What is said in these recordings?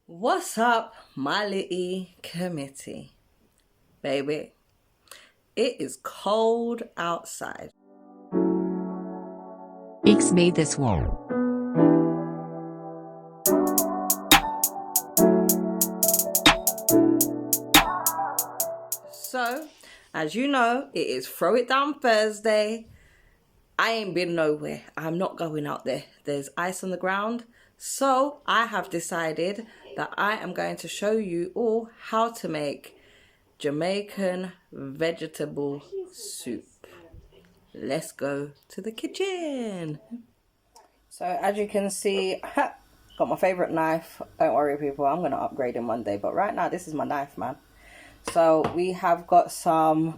What's up, my little committee? Baby, it is cold outside. X made this wall. So, as you know, it is Throw It Down Thursday. I ain't been nowhere. I'm not going out there. There's ice on the ground. So, I have decided that I am going to show you all how to make Jamaican vegetable soup. Let's go to the kitchen. So as you can see, got my favorite knife. Don't worry people, I'm gonna upgrade in one day, but right now this is my knife, man. So we got some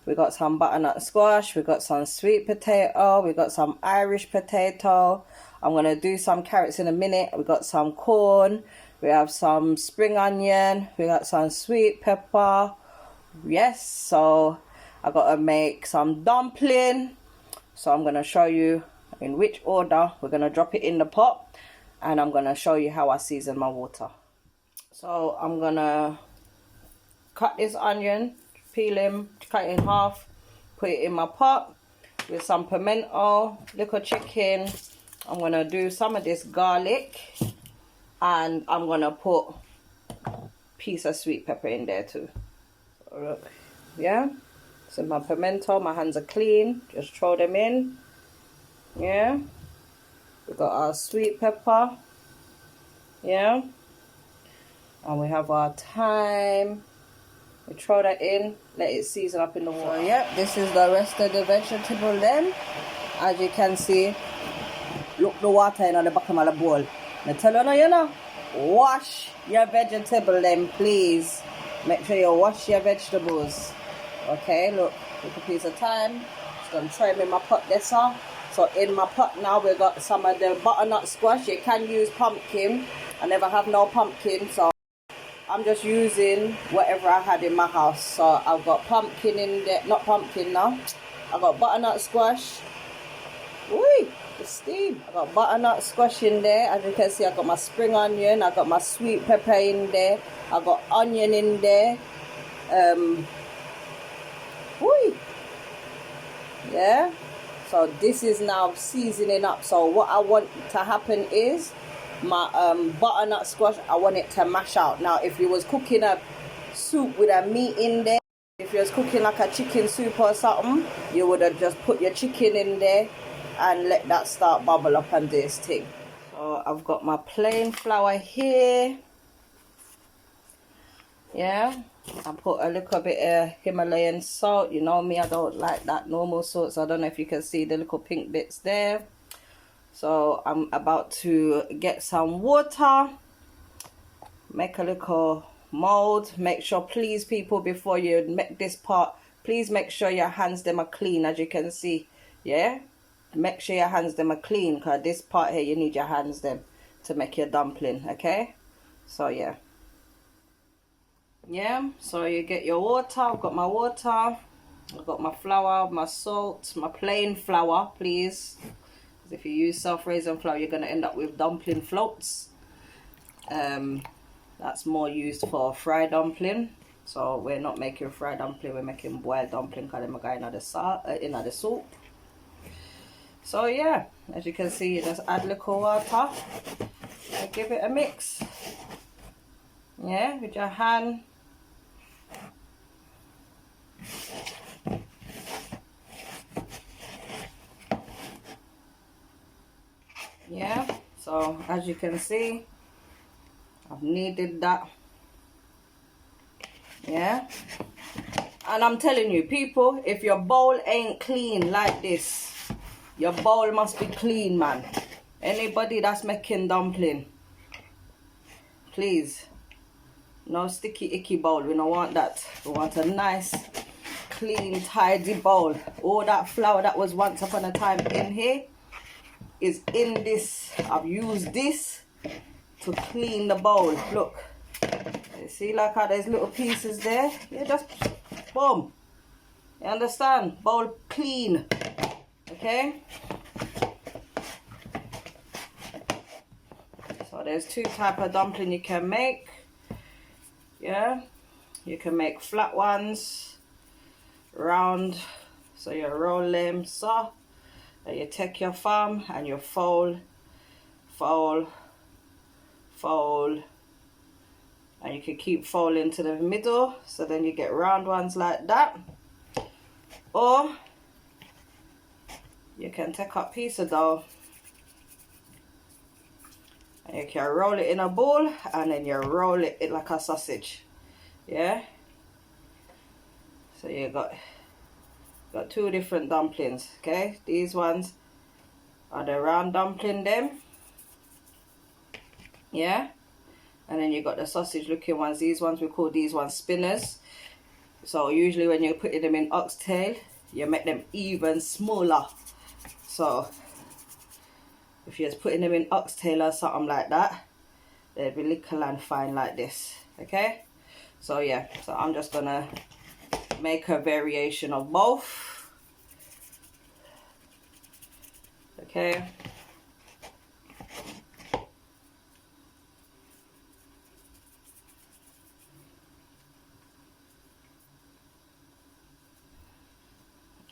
butternut squash, we got some sweet potato, we got some Irish potato. I'm gonna do some carrots in a minute. We got some corn, we have some spring onion, we got some sweet pepper. Yes, so I gotta make some dumpling. So I'm gonna show you in which order. We're gonna drop it in the pot and I'm gonna show you how I season my water. So I'm gonna cut this onion, peel him, cut it in half, put it in my pot with some pimento, little chicken. I'm gonna do some of this garlic and I'm gonna put a piece of sweet pepper in there too. So look, yeah. So my pimento, my hands are clean, just throw them in. Yeah, we got our sweet pepper. Yeah, and we have our thyme. We throw that in, let it season up in the water. So yeah, this is the rest of the vegetable then. As you can see, look the water in the bottom of the bowl. I tell you now, wash your vegetable then, please. Make sure you wash your vegetables. Okay, look, little piece of thyme. Just gonna try them in my pot there, so. So in my pot now we got some of the butternut squash. You can use pumpkin. I never have no pumpkin, so I'm just using whatever I had in my house. So I've got pumpkin in there, not pumpkin now. I got butternut squash. Woo, the steam. I got butternut squash in there. As you can see, I got my spring onion. I got my sweet pepper in there. I got onion in there. Woo. Yeah. So this is now seasoning up. So what I want to happen is my butternut squash, I want it to mash out. Now if you was cooking a soup with a meat in there, if you was cooking like a chicken soup or something, you would have just put your chicken in there and let that start bubble up and do this thing. So I've got my plain flour here. Yeah, I put a little bit of Himalayan salt. You know me, I don't like that normal salt, so I don't know if you can see the little pink bits there. So I'm about to get some water, make a little mold. Make sure, please people, before you make this part, please make sure your hands them are clean. As you can see, yeah, make sure your hands them are clean, because this part here you need your hands them to make your dumpling. Okay, so yeah, so you get your water. I've got my water, I've got my flour, my salt, my plain flour, please. If you use self-raising flour, you're going to end up with dumpling floats. That's more used for fried dumpling. So we're not making fried dumpling, we're making boiled dumpling, because they're going in the soup. So yeah, as you can see, you just add little water and give it a mix. Yeah, with your hand. Yeah, so as you can see, I've kneaded that. Yeah, and I'm telling you people, if your bowl ain't clean like this, your bowl must be clean, man. Anybody that's making dumpling, please, no sticky icky bowl. We don't want that. We want a nice clean tidy bowl. All that flour that was once upon a time in here is in this. I've used this to clean the bowl. Look, you see like how there's little pieces there? Yeah, just boom. You understand? Bowl clean. Okay, so there's two type of dumpling you can make. Yeah, you can make flat ones, round, so you roll them soft, and you take your thumb and you fold, and you can keep folding to the middle, so then you get round ones like that. Or you can take a piece of dough and you can roll it in a bowl, and then you roll it like a sausage. Yeah, so you got two different dumplings. Okay, these ones are the round dumpling them. Yeah, and then you got the sausage looking ones. These ones, we call these ones spinners. So usually when you're putting them in oxtail, you make them even smaller. So if you're just putting them in oxtail or something like that, they'll be little and fine like this. Okay, so yeah, so I'm just gonna make a variation of both. Okay,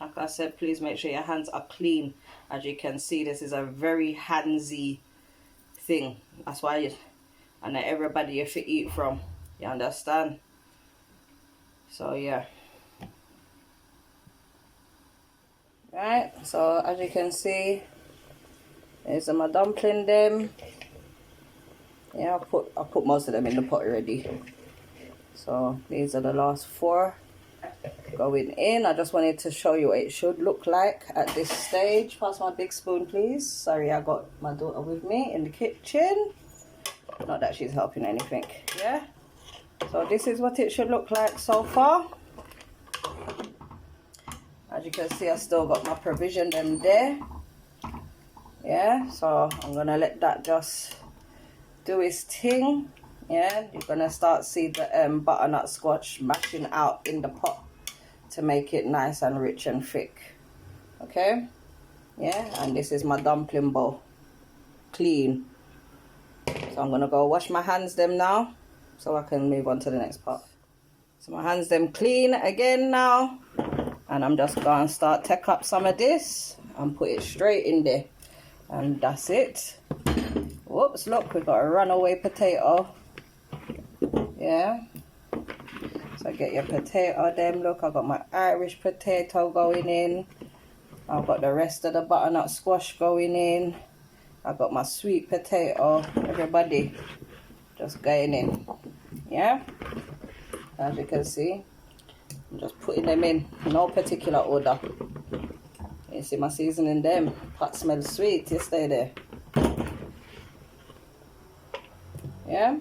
like I said, please make sure your hands are clean. As you can see, this is a very handsy thing. That's why and not everybody you fit eat from. You understand? So yeah. Right, so as you can see, there's my dumpling them. Yeah, I put most of them in the pot already. So these are the last 4 going in. I just wanted to show you what it should look like at this stage. Pass my big spoon, please. Sorry, I got my daughter with me in the kitchen. Not that she's helping anything. Yeah, so this is what it should look like so far. As you can see, I still got my provision them there. Yeah, so I'm gonna let that just do its thing. Yeah, you're gonna start see the butternut squash mashing out in the pot to make it nice and rich and thick. Okay, yeah, and this is my dumpling bowl, clean. So I'm gonna go wash my hands them now so I can move on to the next part. So my hands them clean again now, and I'm just gonna start take up some of this and put it straight in there, and that's it. Whoops, look, we got a runaway potato. Yeah, so get your potato them. Look, I got my Irish potato going in. I've got the rest of the butternut squash going in. I got my sweet potato. Everybody just going in. Yeah, as you can see, I'm just putting them in no particular order. You see my seasoning them. Pot smells sweet. You stay there. Yeah.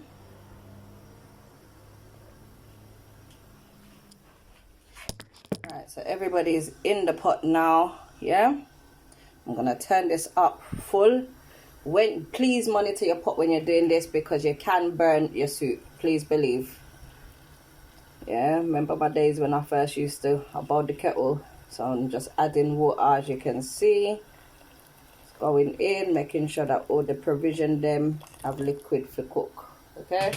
Alright, so everybody's in the pot now. Yeah, I'm gonna turn this up full. Please monitor your pot when you're doing this, because you can burn your soup, please believe. Yeah, remember my days when I first used to boil the kettle. So I'm just adding water, as you can see. It's going in, making sure that all the provision them have liquid for cook. Okay,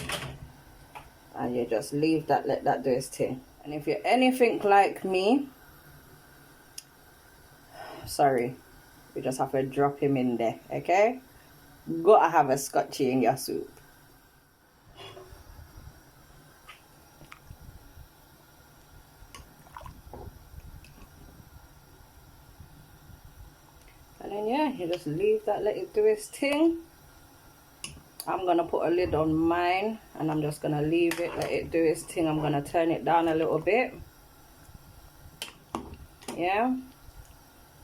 and you just leave that, let that do its thing. And if you're anything like me, sorry, you just have to drop him in there. Okay, gotta have a scotchy in your soup. And then yeah, you just leave that, let it do its thing. I'm gonna put a lid on mine, and I'm just gonna leave it, let it do its thing. I'm gonna turn it down a little bit. Yeah,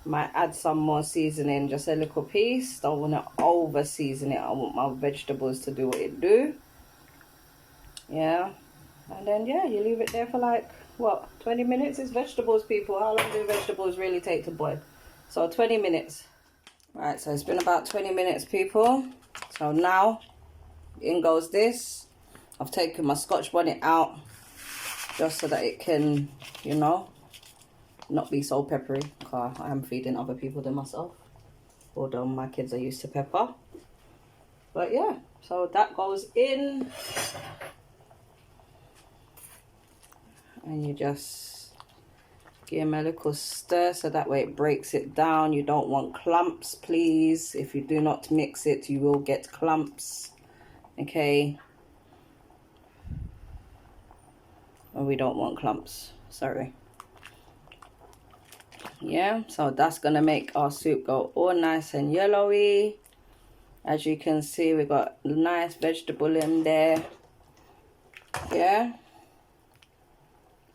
might add some more seasoning, just a little piece. Don't want to over season it. I want my vegetables to do what it do. Yeah, and then yeah, you leave it there for like what, 20 minutes? It's vegetables, people. How long do vegetables really take to boil? So 20 minutes. Right, so it's been about 20 minutes, people. So now in goes this. I've taken my Scotch bonnet out just so that it can, you know, not be so peppery, because I am feeding other people than myself, although my kids are used to pepper. But yeah, so that goes in. And you just give them a little stir so that way it breaks it down. You don't want clumps, please. If you do not mix it, you will get clumps. Okay. Or we don't want clumps, sorry. Yeah, so that's gonna make our soup go all nice and yellowy. As you can see, we got nice vegetable in there. Yeah.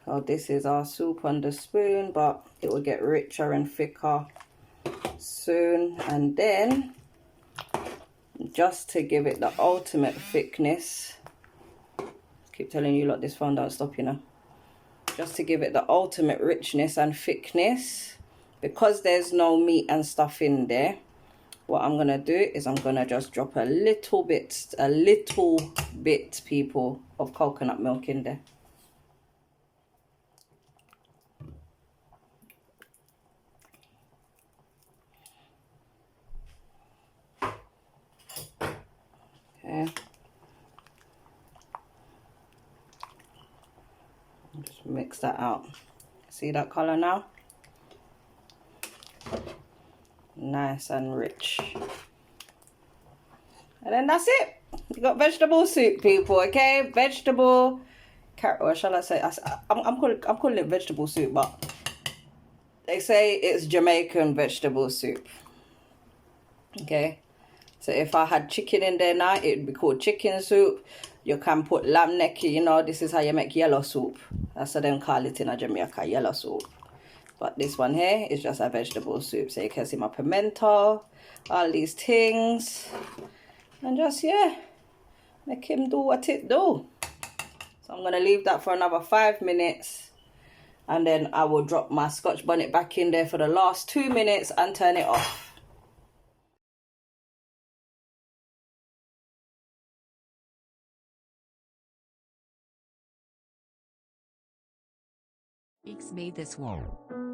So this is our soup on the spoon, but it will get richer and thicker soon. And then, just to give it the ultimate thickness, I keep telling you, lot, this phone don't stop, you know. Just to give it the ultimate richness and thickness, because there's no meat and stuff in there, what I'm gonna do is I'm gonna just drop a little bit, people, of coconut milk in there. Okay. Just mix that out. See that color now? Nice and rich. And then that's it. You got vegetable soup, people. Okay, vegetable. Or shall I say? I'm calling it vegetable soup, but they say it's Jamaican vegetable soup. Okay. So if I had chicken in there now, it would be called chicken soup. You can put lamb neck, you know, this is how you make yellow soup. That's what they call it in Jamaica, yellow soup. But this one here is just a vegetable soup. So you can see my pimento, all these things. And just, yeah, make him do what it do. So I'm going to leave that for another 5 minutes. And then I will drop my Scotch bonnet back in there for the last 2 minutes and turn it off. X made this world.